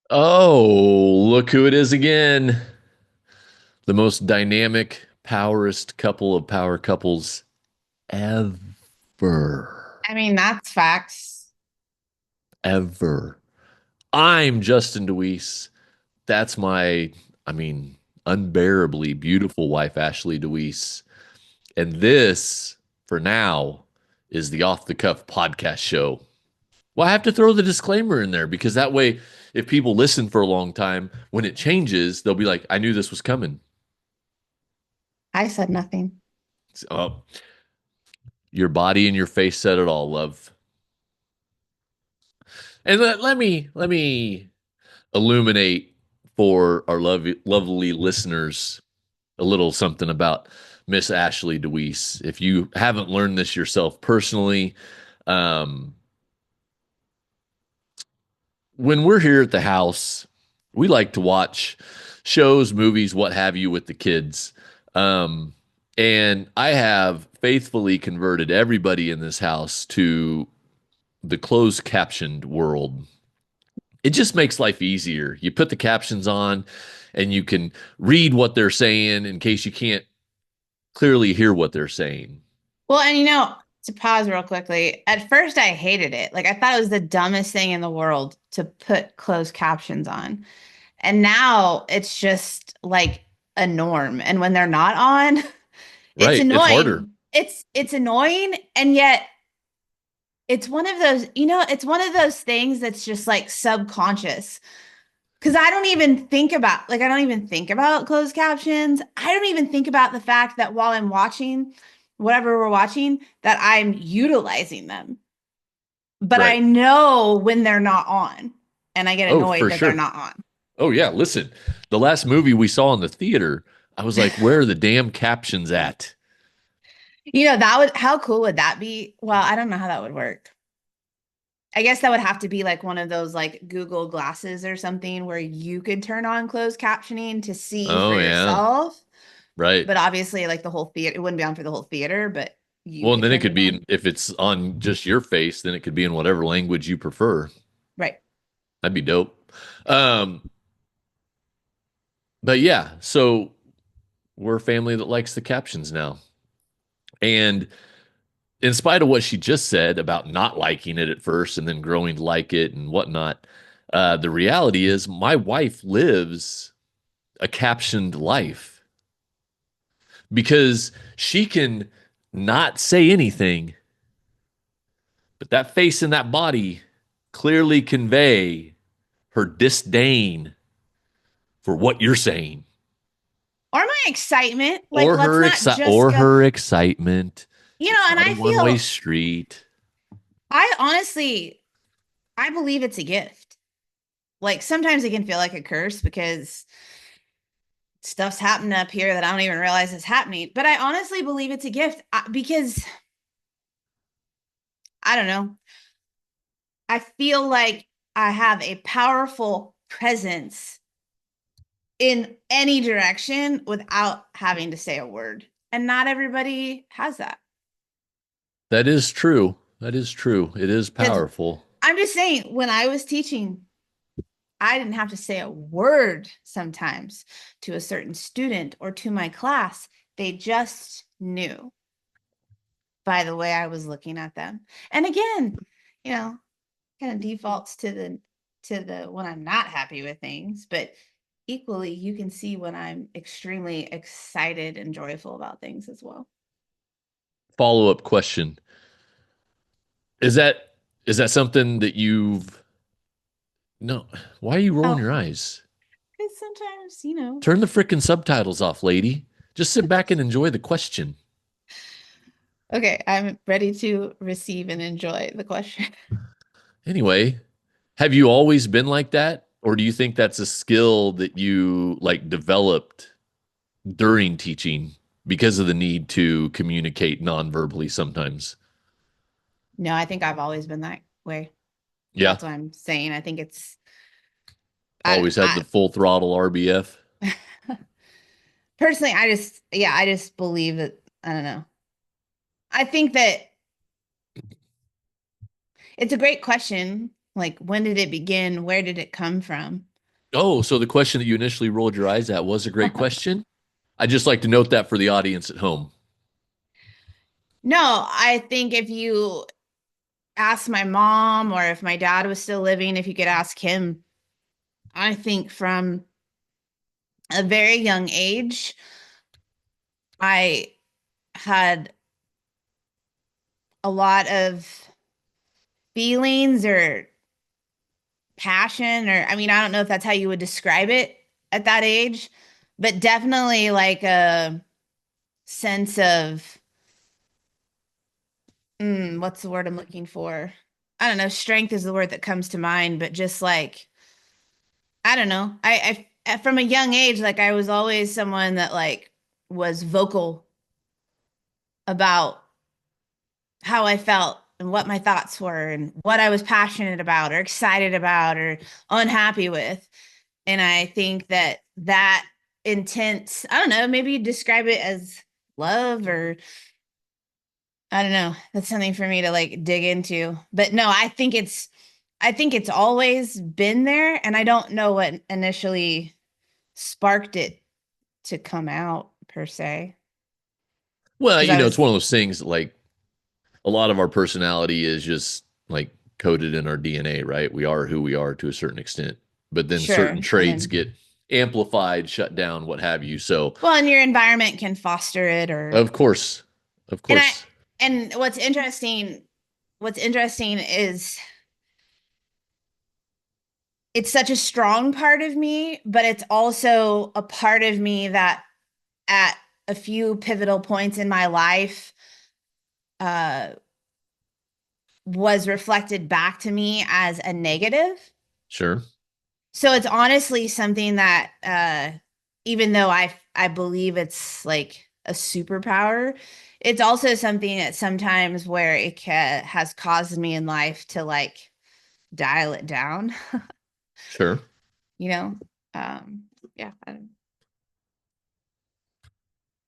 Oh, look who it is again. The most dynamic, powerest couple of power couples ever. I mean, that's facts. Ever. I'm Justin DeWeese. That's my, I mean, unbearably beautiful wife, Ashley DeWeese. And this, for now, is the Off the Cuff podcast show. Well, I have to throw the disclaimer in there because that way, if people listen for a long time, when it changes, they'll be like, I knew this was coming. I said nothing. Oh, your body and your face said it all, love. And let me illuminate for our lovely listeners a little something about Miss Ashley DeWeese. If you haven't learned this yourself personally, um, when we're here at the house, we like to watch shows, movies, what have you, with the kids. Um, and I have faithfully converted everybody in this house to the closed captioned world. It just makes life easier. You put the captions on and you can read what they're saying in case you can't clearly hear what they're saying. Well, and to pause real quickly, at first I hated it. Like I thought it was the dumbest thing in the world to put closed captions on. And now it's just like a norm. And when they're not on, it's Right. It's harder. annoying. It's annoying, and yet it's one of those, it's one of those things that's just like subconscious. Because I don't even think about closed captions. I don't even think about the fact that while I'm watching whatever we're watching, that I'm utilizing them. But I Right. know when they're not on, and I get Oh, annoyed for that they're sure. not on. Oh, yeah. Listen, the last movie we saw in the theater, I was like, where are the damn captions at? How cool would that be? Well, I don't know how that would work. I guess that would have to be like one of those like Google glasses or something where you could turn on closed captioning to see for Oh, yeah. yourself. Right. But obviously, like the whole theater, it wouldn't be on for the whole theater, but you Well, and could then it turn could it be, on. if it's on just your face, then it could be in whatever language you prefer. Right. That'd be dope. Um, but yeah, so we're a family that likes the captions now. And in spite of what she just said about not liking it at first and then growing to like it and whatnot, the reality is my wife lives a captioned life because she can not say anything, but that face and that body clearly convey her disdain for what you're saying Or my excitement. Like, or let's her not just or go, her excitement. It's and not a one-way street. I honestly, I believe it's a gift. Like, sometimes it can feel like a curse because stuff's happening up here that I don't even realize is happening. But I honestly believe it's a gift because I don't know. I feel like I have a powerful presence in any direction without having to say a word. And not everybody has that. That is true. That is true. It is Because powerful. I'm just saying, when I was teaching, I didn't have to say a word sometimes to a certain student or to my class. They just knew by the way I was looking at them. And again, you know, kind of defaults to the when I'm not happy with things, but equally you can see when I'm extremely excited and joyful about things as well. Follow-up question. Is that is that something that you've no, why are you rolling Oh, your eyes? because sometimes, Turn the frickin' subtitles off, lady. Just sit back and enjoy the question. okay, I'm ready to receive and enjoy the question. Anyway, have you always been like that? Or do you think that's a skill that you like developed during teaching because of the need to communicate non-verbally sometimes? No, I think I've always been that way. Yeah, That's what I'm saying. I think always had the full throttle RBF. I personally, I just believe that, I don't know. I think that it's a great question. Like, when did it begin? Where did it come from? Oh, so the question that you initially rolled your eyes at was a great question. I'd just like to note that for the audience at home. No, I think if you ask my mom or if my dad was still living, if you could ask him, I think from a very young age, I had a lot of feelings or passion, or I mean, I don't know if that's how you would describe it at that age, but definitely like a sense of what's the word I'm looking for? I don't know. Strength is the word that comes to mind, but just like, I don't know. From a young age, like I was always someone that like was vocal about how I felt and what my thoughts were and what I was passionate about or excited about or unhappy with. And I think that that intense, I don't know, maybe you describe it as love or I don't know. That's something for me to like dig into. But no, I think it's always been there and I don't know what initially sparked it to come out per se. Well, Because I it's was one of those things that, like, a lot of our personality is just like coded in our DNA, right? We are who we are to a certain extent, but then certain sure. And traits then get amplified, shut down, what have you. So, well, and your environment can foster it or of course, of and I course, and what's interesting is it's such a strong part of me, but it's also a part of me that at a few pivotal points in my life uh was reflected back to me as a negative. sure. So it's honestly something that even though I believe it's like a superpower, it's also something that sometimes where has caused me in life to like dial it down, Sure. you know. Um yeah, I don't,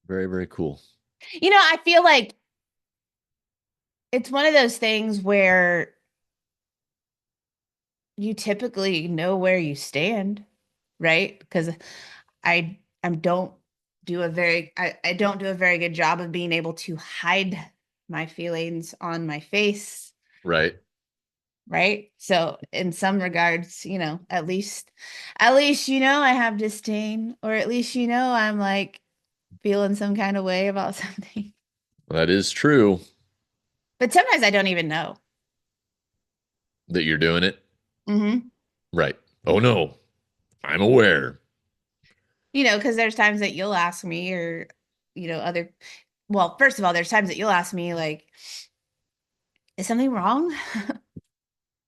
Very, very cool. I feel like it's one of those things where you typically know where you stand, right? Because I don't I don't do a very good job of being able to hide my feelings on my face, Right. right? So in some regards, at least I have disdain, or at least I'm like feeling some kind of way about something. That is true But sometimes I don't even know. that you're doing it. Hmm. Right. Oh, no, I'm aware. Because there's times that you'll ask me, or other. Well, first of all, there's times that you'll ask me like, "Is something wrong?"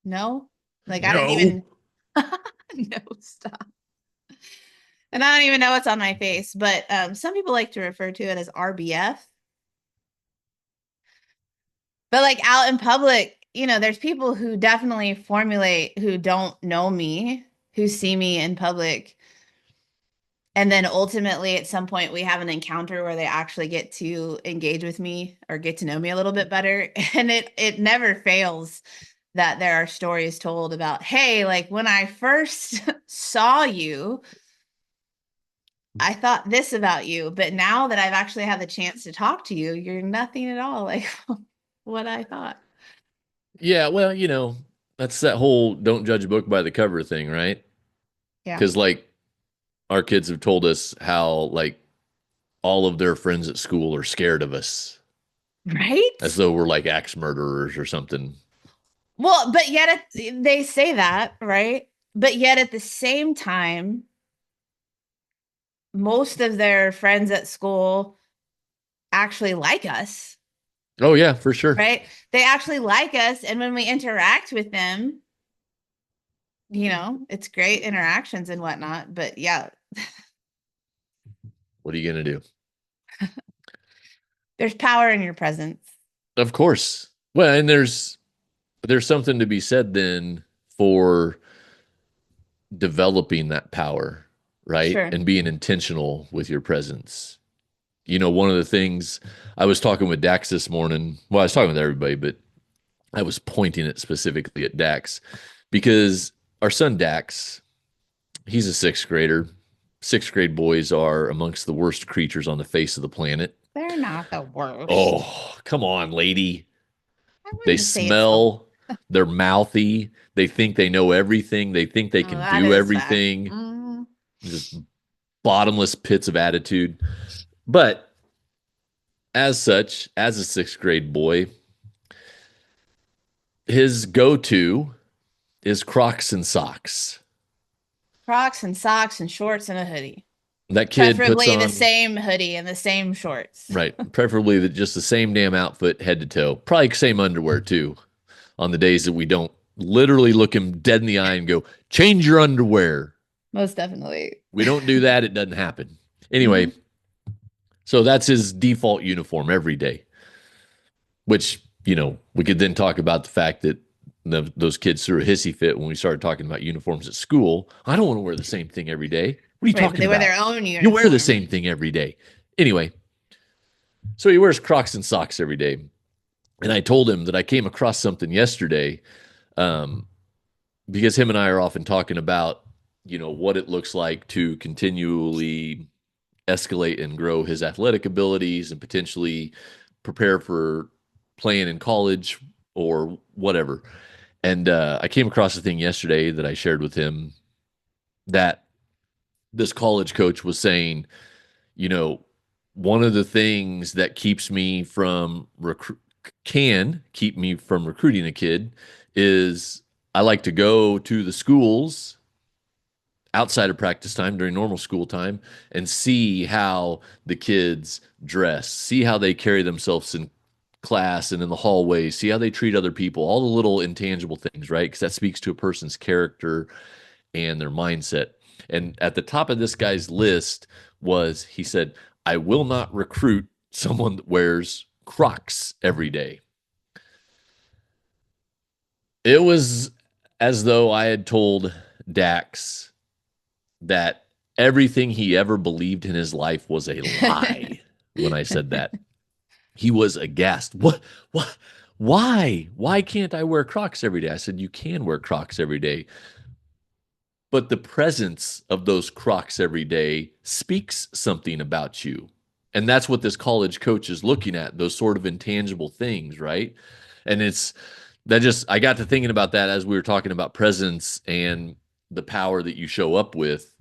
No, like I don't No. even. No, stop. And I don't even know what's on my face, but some people like to refer to it as RBF. But like out in public, there's people who definitely formulate who don't know me, who see me in public. And then ultimately at some point we have an encounter where they actually get to engage with me or get to know me a little bit better. And it never fails that there are stories told about, hey, like when I first saw you, I thought this about you, but now that I've actually had the chance to talk to you, you're nothing at all like what I thought. Yeah. Well, that's that whole don't judge a book by the cover thing, right? Yeah. Because, like, our kids have told us how, like, all of their friends at school are scared of us as Right? though we're like axe murderers or something. Well, but yet they say that, right? But yet at the same time, most of their friends at school actually like us, Oh, yeah, for sure. right? They actually like us. And when we interact with them, it's great interactions and whatnot. But yeah, What are you going to do? there's power in your presence. Of course. Well, and there's something to be said then for developing that power, right? Sure. And being intentional with your presence. One of the things I was talking with Dax this morning, well, I was talking with everybody, but I was pointing it specifically at Dax because our son Dax, He's a sixth grader. Sixth grade boys are amongst the worst creatures on the face of the planet. They're not the worst. Oh, come on, lady. I They wouldn't say it's the. smell, they're mouthy, they think they know everything, they think they Oh, can that do is fact. everything. Just bottomless pits of attitude. But as such, as a sixth grade boy, his go to is Crocs and socks. Crocs and socks and shorts and a hoodie. That kid puts Preferably the on, same hoodie and the same shorts. right, preferably just the same damn outfit head to toe. Probably same underwear too, on the days that we don't literally look him dead in the eye and go, change your underwear. Most definitely. We don't do that. It doesn't happen. Mhm. Anyway, so that's his default uniform every day, which, we could then talk about the fact that those kids threw a hissy fit when we started talking about uniforms at school. I don't want to wear the same thing every day. What are you Right, but talking they wear about? their own You wear the uniform. same thing every day. Anyway, so he wears Crocs and socks every day. And I told him that I came across something yesterday, um, because him and I are often talking about, what it looks like to continually escalate and grow his athletic abilities and potentially prepare for playing in college or whatever. And I came across a thing yesterday that I shared with him that this college coach was saying, you know, one of the things that can keep me from recruiting a kid is I like to go to the schools outside of practice time during normal school time and see how the kids dress, see how they carry themselves in class and in the hallways, see how they treat other people, all the little intangible things, right? Because that speaks to a person's character and their mindset. And at the top of this guy's list was he said, I will not recruit someone that wears Crocs every day. It was as though I had told Dax that everything he ever believed in his life was a lie when I said that. He was aghast. What? What? Why? Why can't I wear Crocs every day? I said, you can wear Crocs every day. But the presence of those Crocs every day speaks something about you. And that's what this college coach is looking at, those sort of intangible things, right? And I got to thinking about that as we were talking about presence and the power that you show up with,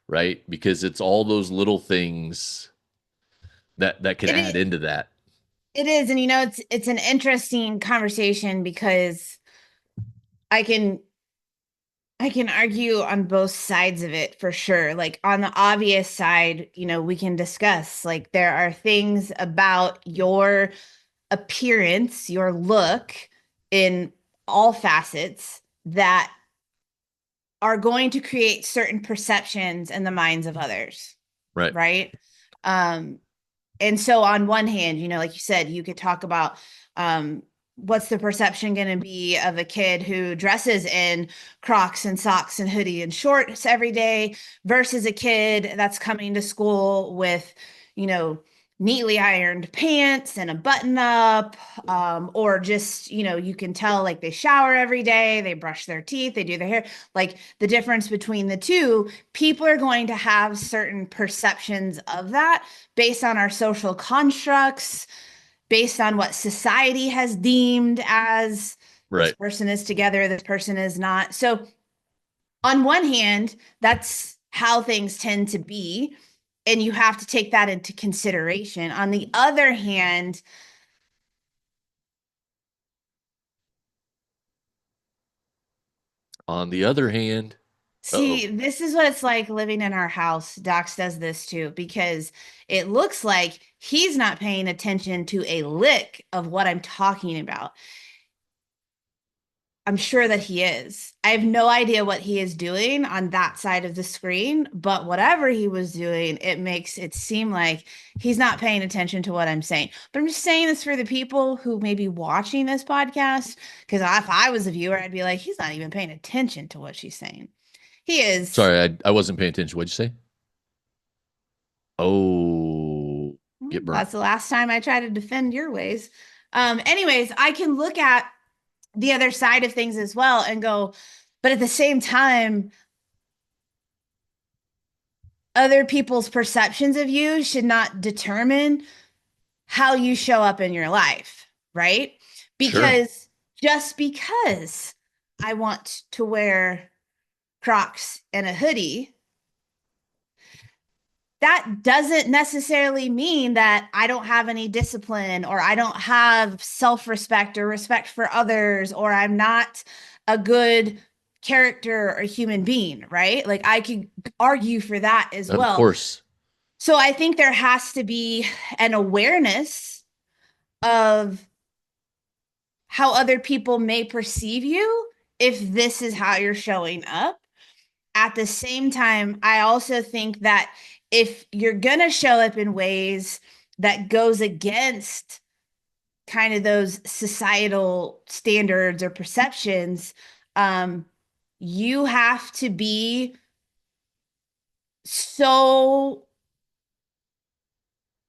right? Because it's all those little things that can It add is, into that. it is, and it's an interesting conversation because I can I can argue on both sides of it for sure. Like on the obvious side, we can discuss like there are things about your appearance, your look in all facets that are going to create certain perceptions in the minds of others, Right. right? Um, and so on one hand, like you said, you could talk about what's the perception going to be of a kid who dresses in Crocs and socks and hoodie and shorts every day versus a kid that's coming to school with, you know, neatly ironed pants and a button up, or just, you can tell like they shower every day, they brush their teeth, they do their hair. Like the difference between the two, people are going to have certain perceptions of that based on our social constructs, based on what society has deemed as this Right. person is together, this person is not. So, on one hand, that's how things tend to be. And you have to take that into consideration. On the other hand, On the other hand, see, uh-oh. this is what it's like living in our house. Docs does this too, because it looks like he's not paying attention to a lick of what I'm talking about. I'm sure that he is. I have no idea what he is doing on that side of the screen, but whatever he was doing, it makes it seem like he's not paying attention to what I'm saying. But I'm just saying this for the people who may be watching this podcast, because if I was a viewer, I'd be like, he's not even paying attention to what she's saying. He is. Sorry, I wasn't paying attention. What'd you say? Oh, get burnt. That's the last time I try to defend your ways. Anyways, I can look at the other side of things as well and go, but at the same time, other people's perceptions of you should not determine how you show up in your life, right? Sure. Because just because I want to wear Crocs and a hoodie, that doesn't necessarily mean that I don't have any discipline or I don't have self-respect or respect for others or I'm not a good character or human being, right? Like I could argue for that as Of well. course. So I think there has to be an awareness of how other people may perceive you if this is how you're showing up. At the same time, I also think that if you're going to show up in ways that goes against kind of those societal standards or perceptions, you have to be so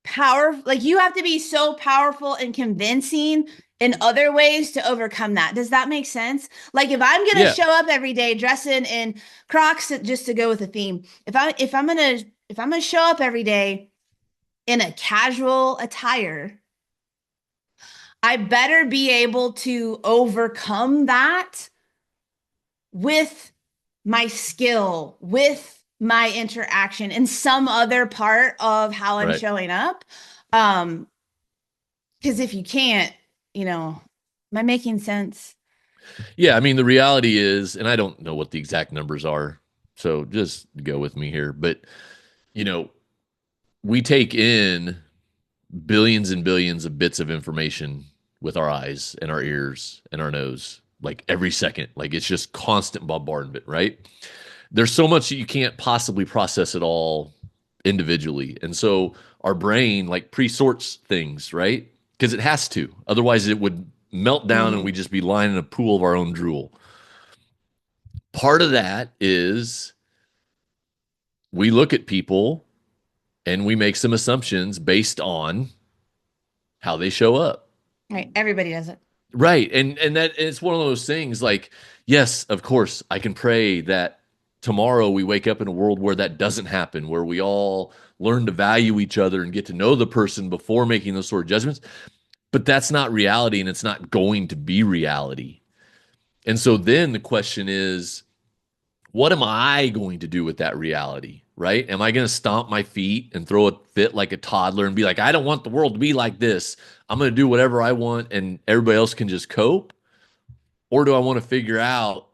powerful, like you have to be so powerful and convincing in other ways to overcome that. Does that make sense? Like if I'm gonna Yeah. show up every day dressing in Crocs just to go with the theme, if I'm gonna show up every day in a casual attire, I better be able to overcome that with my skill, with my interaction in some other part of how I'm Right. showing up. Um, Because if you can't, you know, am I making sense? Yeah. I mean, the reality is, and I don't know what the exact numbers are, so just go with me here. But, you know, we take in billions and billions of bits of information with our eyes and our ears and our nose, like every second. Like it's just constant bombardment, right? There's so much that you can't possibly process it all individually. And so our brain like pre-sorts things, right? Because it has to. Otherwise it would melt down and Mm-hmm. we'd just be lying in a pool of our own drool. Part of that is we look at people and we make some assumptions based on how they show up. Right. Everybody does it. Right. And that it's one of those things like, yes, of course, I can pray that tomorrow we wake up in a world where that doesn't happen, where we all learn to value each other and get to know the person before making those sort of judgments. But that's not reality and it's not going to be reality. And so then the question is, what am I going to do with that reality? Right? Am I going to stomp my feet and throw a fit like a toddler and be like, I don't want the world to be like this. I'm going to do whatever I want and everybody else can just cope? Or do I want to figure out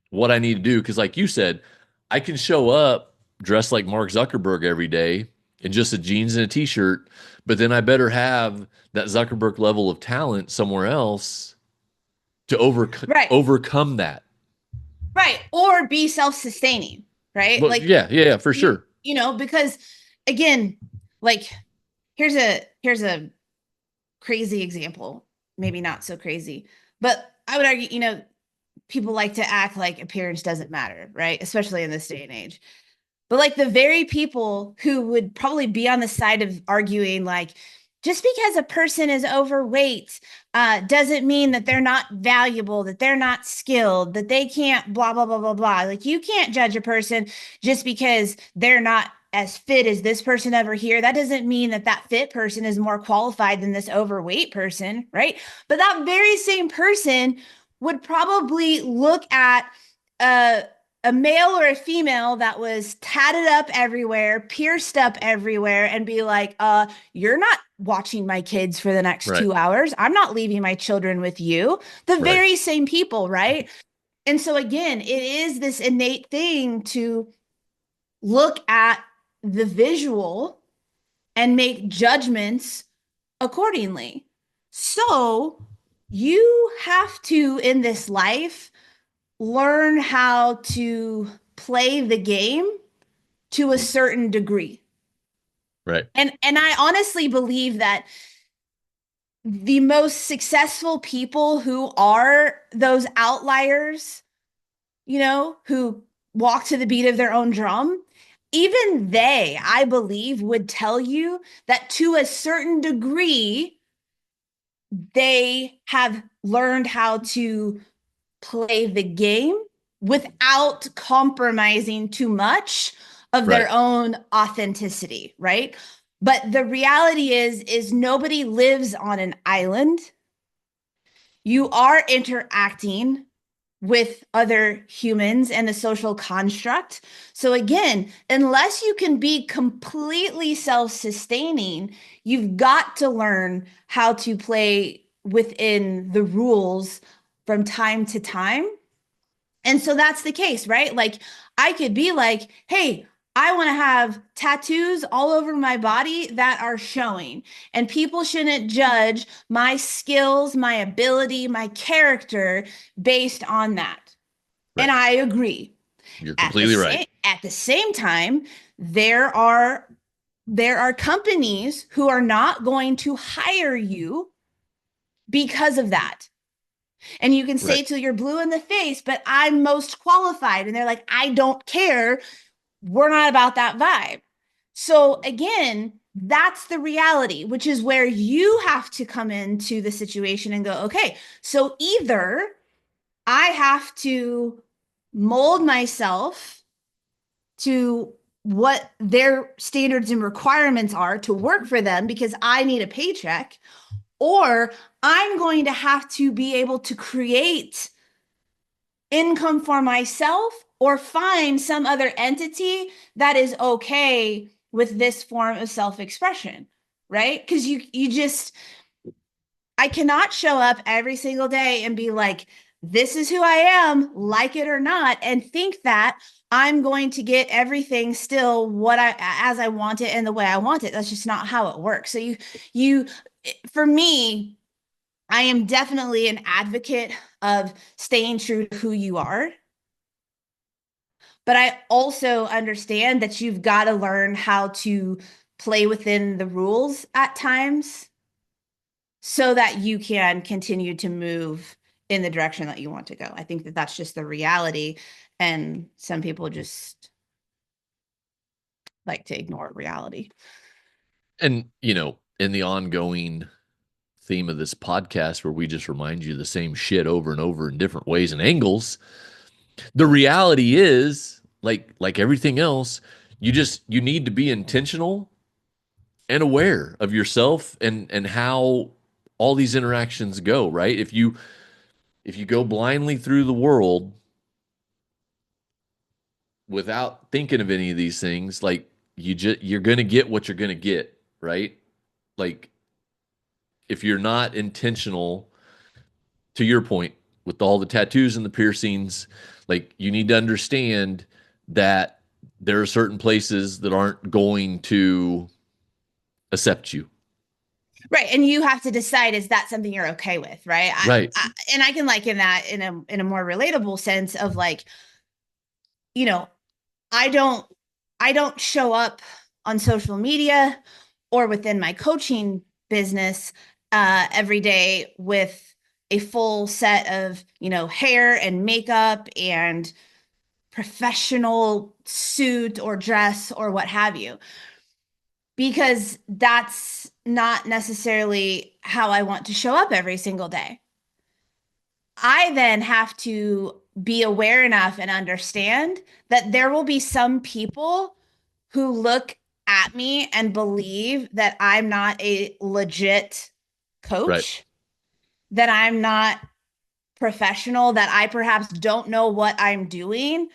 what I need to do? Because, like you said, I can show up dressed like Mark Zuckerberg every day in just a jeans and a t-shirt, but then I better have that Zuckerberg level of talent somewhere else to Right. overcome that. Right. Or be self-sustaining, right? Well, Like yeah, yeah, yeah, for sure. because again, like here's a crazy example, maybe not so crazy, but I would argue, people like to act like appearance doesn't matter, right? Especially in this day and age. But like the very people who would probably be on the side of arguing, like, just because a person is overweight doesn't mean that they're not valuable, that they're not skilled, that they can't blah, blah, blah, blah, blah. Like, you can't judge a person just because they're not as fit as this person over here. That doesn't mean that that fit person is more qualified than this overweight person, right? But that very same person would probably look at uh, a male or a female that was tatted up everywhere, pierced up everywhere, and be like, you're not watching my kids for the next Right, 2 hours. I'm not leaving my children with you. The right, very same people, right? And so again, it is this innate thing to look at the visual and make judgments accordingly. So you have to, in this life, learn how to play the game to a certain degree. right. And I honestly believe that the most successful people who are those outliers, who walk to the beat of their own drum, even they, I believe, would tell you that to a certain degree, they have learned how to play the game without compromising too much of their Right. own authenticity, right? But the reality is nobody lives on an island. You are interacting with other humans and a social construct. So again, unless you can be completely self-sustaining, you've got to learn how to play within the rules from time to time. And so that's the case, right? Like I could be like, hey, I want to have tattoos all over my body that are showing, and people shouldn't judge my skills, my ability, my character based on that. And Right. I agree. You're completely right. At the same time, there are companies who are not going to hire you because of that. And you can Right. say till you're blue in the face, but I'm most qualified. And they're like, I don't care. We're not about that vibe. So again, that's the reality, which is where you have to come into the situation and go, okay, so either I have to mold myself to what their standards and requirements are to work for them because I need a paycheck, or I'm going to have to be able to create income for myself or find some other entity that is okay with this form of self-expression, right? Because you just, I cannot show up every single day and be like, this is who I am, like it or not, and think that I'm going to get everything still what I as I want it and the way I want it. That's just not how it works. So you for me, I am definitely an advocate of staying true to who you are. But I also understand that you've got to learn how to play within the rules at times so that you can continue to move in the direction that you want to go. I think that that's just the reality. And some people just like to ignore reality. And, in the ongoing theme of this podcast where we just remind you the same shit over and over in different ways and angles, the reality is like everything else, you need to be intentional and aware of yourself and how all these interactions go, right? If you go blindly through the world without thinking of any of these things, like you're going to get what you're going to get, right? Like if you're not intentional, to your point, with all the tattoos and the piercings, like you need to understand that there are certain places that aren't going to accept you. Right. And you have to decide, is that something you're okay with? Right. Right. And I can liken that in a more relatable sense of like, you know, I don't I don't show up on social media or within my coaching business every day with a full set of, hair and makeup and professional suit or dress or what have you, because that's not necessarily how I want to show up every single day. I then have to be aware enough and understand that there will be some people who look at me and believe that I'm not a legit Right. coach, that I'm not professional, that I perhaps don't know what I'm doing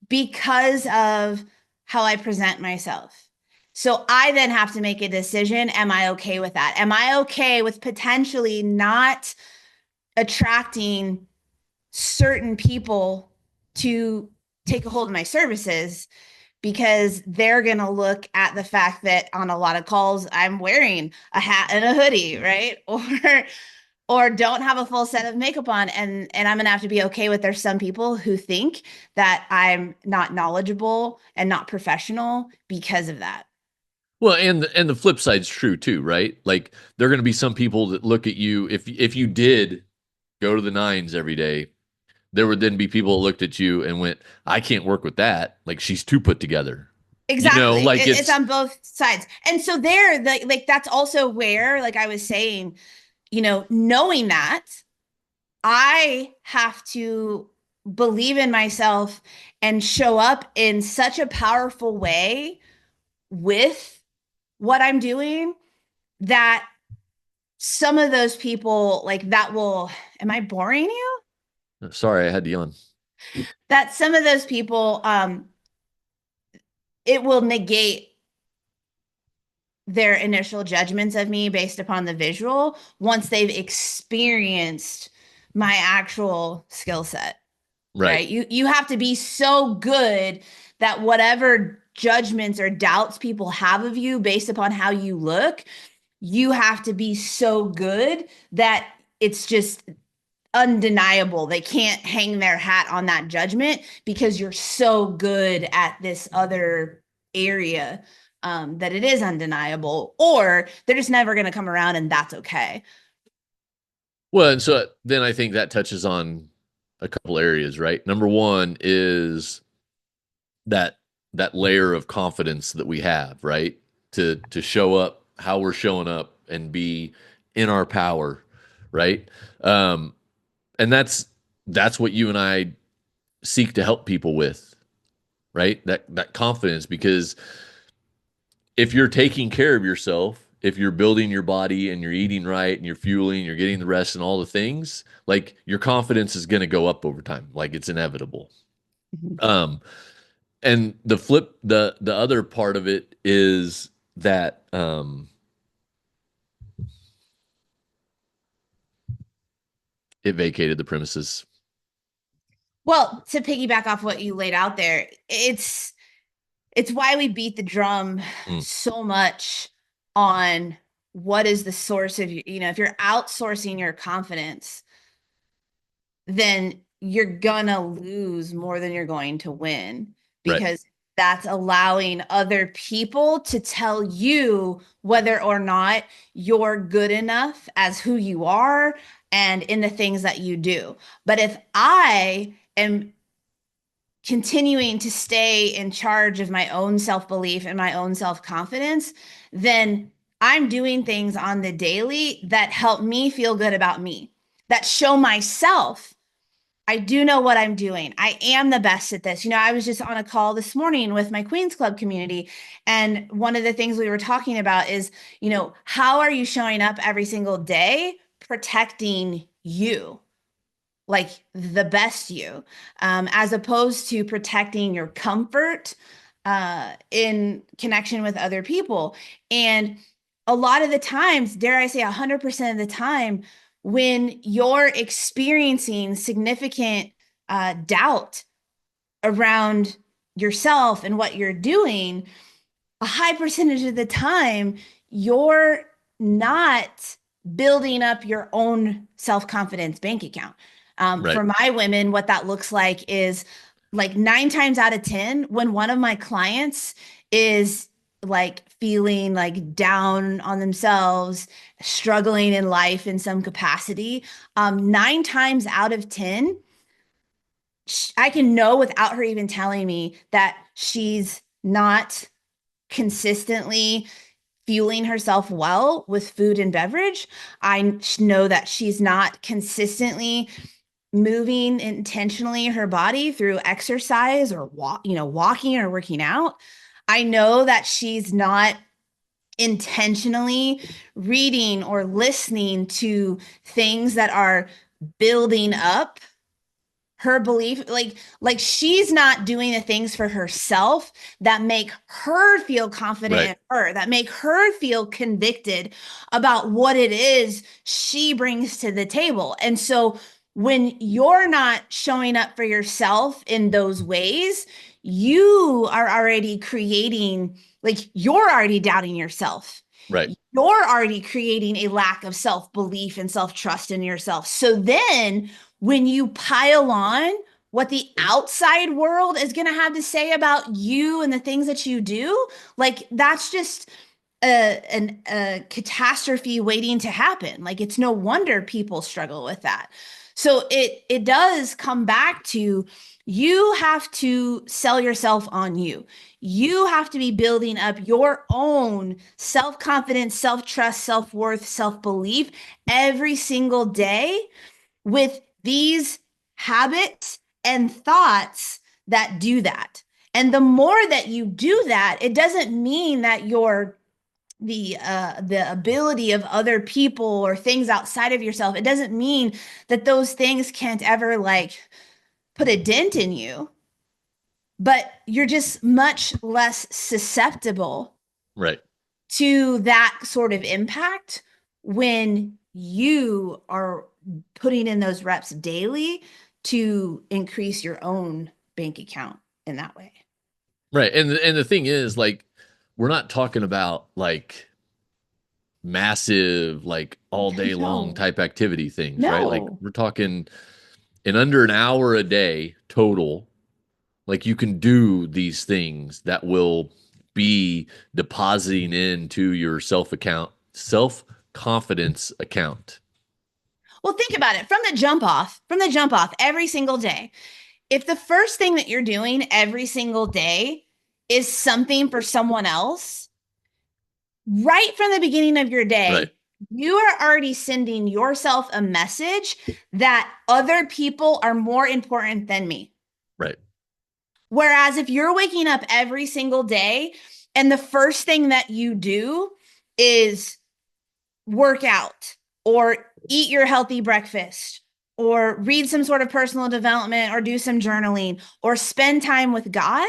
because of how I present myself. So I then have to make a decision. Am I okay with that? Am I okay with potentially not attracting certain people to take a hold of my services because they're going to look at the fact that on a lot of calls I'm wearing a hat and a hoodie, right? Or don't have a full set of makeup on, and I'm going to have to be okay with there's some people who think that I'm not knowledgeable and not professional because of that. Well, and the flip side's true too, right? Like there are going to be some people that look at you if you did go to the nines every day, there would then be people that looked at you and went, "I can't work with that. Like she's too put together." Exactly. Like It's it's on both sides. And so there, like that's also where, like I was saying, knowing that I have to believe in myself and show up in such a powerful way with what I'm doing that some of those people like that will, am I boring you? Sorry, I had to yawn. That some of those people, it will negate their initial judgments of me based upon the visual once they've experienced my actual skill set. Right. Right? You have to be so good that whatever judgments or doubts people have of you based upon how you look, you have to be so good that it's just undeniable. They can't hang their hat on that judgment because you're so good at this other area, that it is undeniable, or they're just never going to come around, and that's okay. Well, and so then I think that touches on a couple areas, right? Number one is that that layer of confidence that we have, right? To show up how we're showing up and be in our power, right? Um, and that's what you and I seek to help people with, right? That confidence, because if you're taking care of yourself, if you're building your body and you're eating right and you're fueling, you're getting the rest and all the things, like your confidence is going to go up over time. Like it's inevitable. Mhm. Um, and the other part of it is that it vacated the premises. Well, to piggyback off what you laid out there, it's why we beat the drum Mm, so much on what is the source of if you're outsourcing your confidence, then you're gonna lose more than you're going to win, right. because that's allowing other people to tell you whether or not you're good enough as who you are and in the things that you do. But if I am continuing to stay in charge of my own self belief and my own self confidence, then I'm doing things on the daily that help me feel good about me, that show myself I do know what I'm doing. I am the best at this. I was just on a call this morning with my Queens Club community. And one of the things we were talking about is, how are you showing up every single day protecting you? Like the best you, as opposed to protecting your comfort in connection with other people. And a lot of the times, dare I say 100% of the time, when you're experiencing significant doubt around yourself and what you're doing, a high percentage of the time, you're not building up your own self confidence bank account. Right. For my women, what that looks like is like 9 times out of 10, when one of my clients is like feeling like down on themselves, struggling in life in some capacity, 9 times out of 10, I can know without her even telling me that she's not consistently fueling herself well with food and beverage. I know that she's not consistently moving intentionally her body through exercise or walking or working out. I know that she's not intentionally reading or listening to things that are building up her belief, like she's not doing the things for herself that make her feel confident Right. in her, that make her feel convicted about what it is she brings to the table. And so when you're not showing up for yourself in those ways, you are already creating, like you're already doubting yourself. Right. You're already creating a lack of self-belief and self-trust in yourself. So then when you pile on what the outside world is going to have to say about you and the things that you do, like that's just a catastrophe waiting to happen. Like it's no wonder people struggle with that. So it does come back to, you have to sell yourself on you. You have to be building up your own self-confidence, self-trust, self-worth, self-belief every single day with these habits and thoughts that do that. And the more that you do that, it doesn't mean that the ability of other people or things outside of yourself, it doesn't mean that those things can't ever like put a dent in you, but you're just much less susceptible Right. to that sort of impact when you are putting in those reps daily to increase your own bank account in that way. Right. And the thing is, like, we're not talking about like massive, like all day long No, type activity things, right? Like no. we're talking in under an hour a day total. Like you can do these things that will be depositing into your self confidence account. Well, think about it from the jump off every single day. If the first thing that you're doing every single day is something for someone else, right from the beginning of your Right. day, you are already sending yourself a message that other people are more important than me. Right. Whereas if you're waking up every single day and the first thing that you do is work out or eat your healthy breakfast or read some sort of personal development or do some journaling or spend time with God,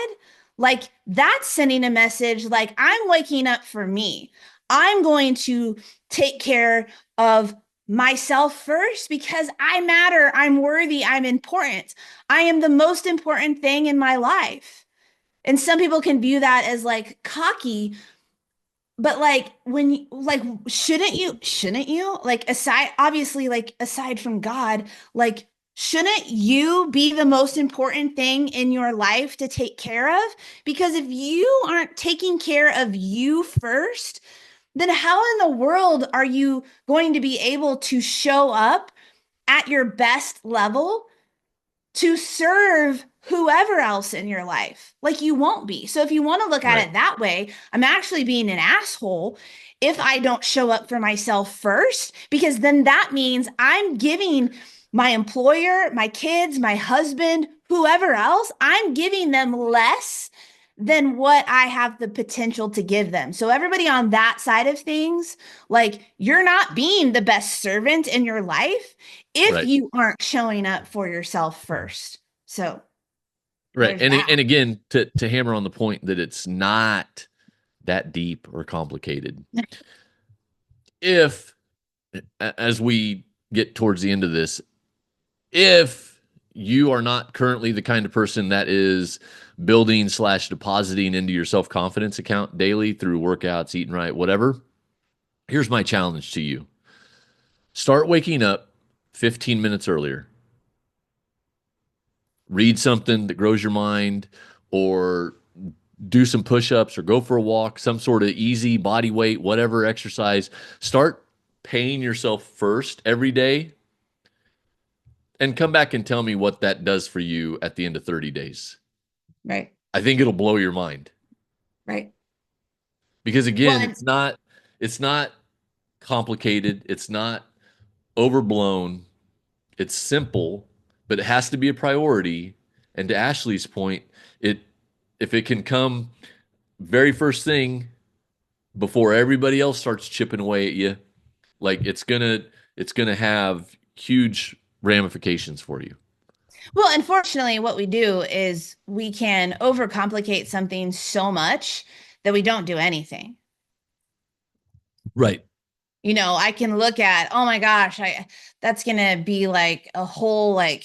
like that's sending a message like, I'm waking up for me. I'm going to take care of myself first because I matter. I'm worthy. I'm important. I am the most important thing in my life. And some people can view that as like cocky, but like when like shouldn't you like aside obviously like aside from God, like shouldn't you be the most important thing in your life to take care of? Because if you aren't taking care of you first, then how in the world are you going to be able to show up at your best level to serve whoever else in your life? Like you won't be. So if you want to look at Right. it that way, I'm actually being an asshole if I don't show up for myself first, because then that means I'm giving my employer, my kids, my husband, whoever else, I'm giving them less than what I have the potential to give them. So everybody on that side of things, like you're not being the best servant in your life if Right. you aren't showing up for yourself first. So Right. there's And that. again, to hammer on the point that it's not that deep or complicated. If as we get towards the end of this, if you are not currently the kind of person that is building slash depositing into your self confidence account daily through workouts, eating right, whatever, here's my challenge to you: start waking up 15 minutes earlier, read something that grows your mind, or do some push ups, or go for a walk, some sort of easy body weight, whatever exercise. Start paying yourself first every day, and come back and tell me what that does for you at the end of 30 days. Right. I think it'll blow your mind. Right. Because Well, again, and it's not complicated, it's not overblown, it's simple, but it has to be a priority. And to Ashley's point, it if it can come very first thing before everybody else starts chipping away at you, like it's gonna have huge ramifications for you. well, unfortunately, what we do is we can overcomplicate something so much that we don't do anything. Right. I can look at, oh my gosh, I that's gonna be like a whole like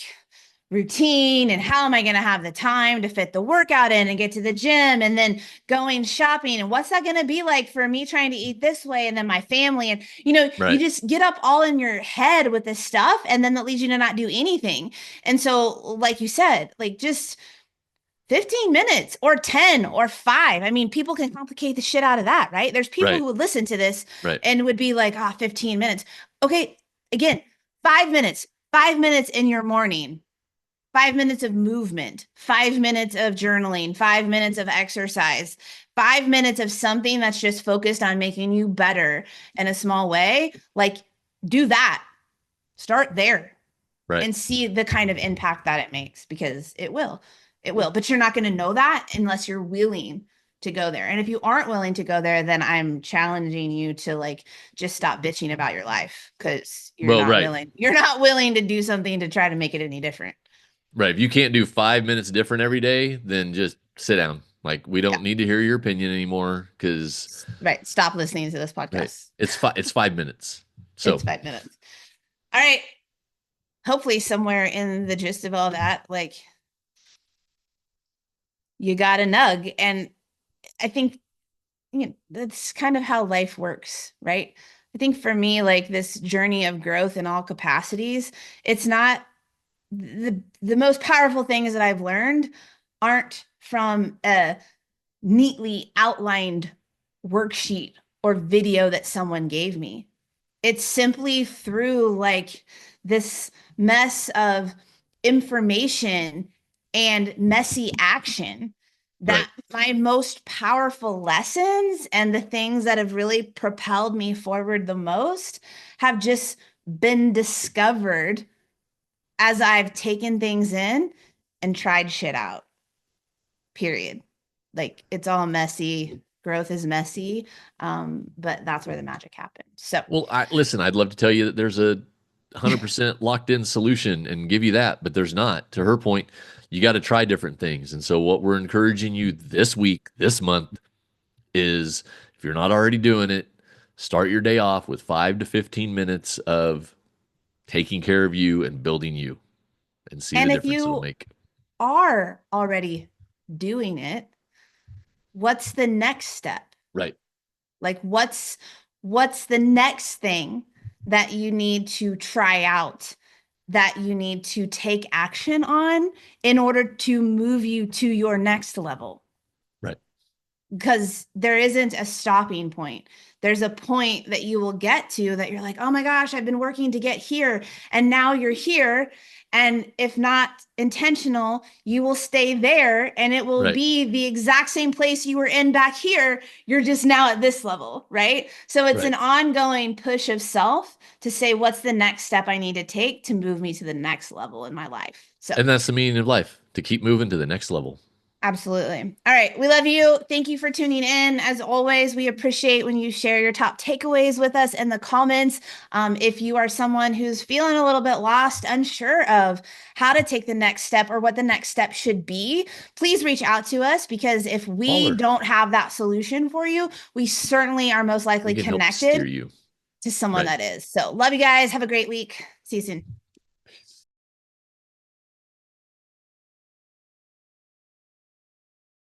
routine, and how am I gonna have the time to fit the workout in and get to the gym and then going shopping, and what's that gonna be like for me trying to eat this way and then my family, and you Right. just get up all in your head with this stuff, and then that leads you to not do anything. And so, like you said, like just 15 minutes or 10 or 5. I mean, people can complicate the shit out of that, right? There's people Right. who would listen to this Right. and would be like, 15 minutes. Okay, again, 5 minutes, 5 minutes in your morning, 5 minutes of movement, 5 minutes of journaling, 5 minutes of exercise, 5 minutes of something that's just focused on making you better in a small way. Like, do that. Start there. Right. and see the kind of impact that it makes, because it will, but you're not going to know that unless you're willing to go there. And if you aren't willing to go there, then I'm challenging you to like just stop bitching about your life, because Well, right. you're not willing to do something to try to make it any different. Right. If you can't do 5 minutes different every day, then just sit down. Like we Yeah. don't need to hear your opinion anymore because Right. Stop listening to this right. podcast. It's 5 minutes. It's So 5 minutes. All right. Hopefully somewhere in the gist of all that, like, you got a nug. And I think, that's kind of how life works, right? I think for me, like, this journey of growth in all capacities, it's not the most powerful things that I've learned aren't from a neatly outlined worksheet or video that someone gave me. It's simply through like this mess of information and messy action right. that my most powerful lessons and the things that have really propelled me forward the most have just been discovered as I've taken things in and tried shit out. Period. Like, it's all messy. Growth is messy. But that's where the magic happens. So, Well, listen, I'd love to tell you that there's a 100% locked in solution and give you that, but there's not. To her point, you got to try different things. And so what we're encouraging you this week, this month is if you're not already doing it, start your day off with 5 to 15 minutes of taking care of you and building you and see the and if difference it'll you make. are already doing it, what's the next step? Right. Like, what's the next thing that you need to try out, that you need to take action on in order to move you to your next level? Right. Because there isn't a stopping point. There's a point that you will get to that you're like, oh my gosh, I've been working to get here. And now you're here. And if not intentional, you will stay there and it will Right. be the exact same place you were in back here. You're just now at this level, right? So it's an Right. ongoing push of self to say, what's the next step I need to take to move me to the next level in my life? So, And that's the meaning of life, to keep moving to the next level. absolutely. All right. We love you. Thank you for tuning in. As always, we appreciate when you share your top takeaways with us in the comments. If you are someone who's feeling a little bit lost, unsure of how to take the next step or what the next step should be, please reach out to us, because if we Holler. don't have that solution for you, we certainly are most We likely can help steer connected you. to someone Right. that is. So, love you guys. Have a great week. See you soon.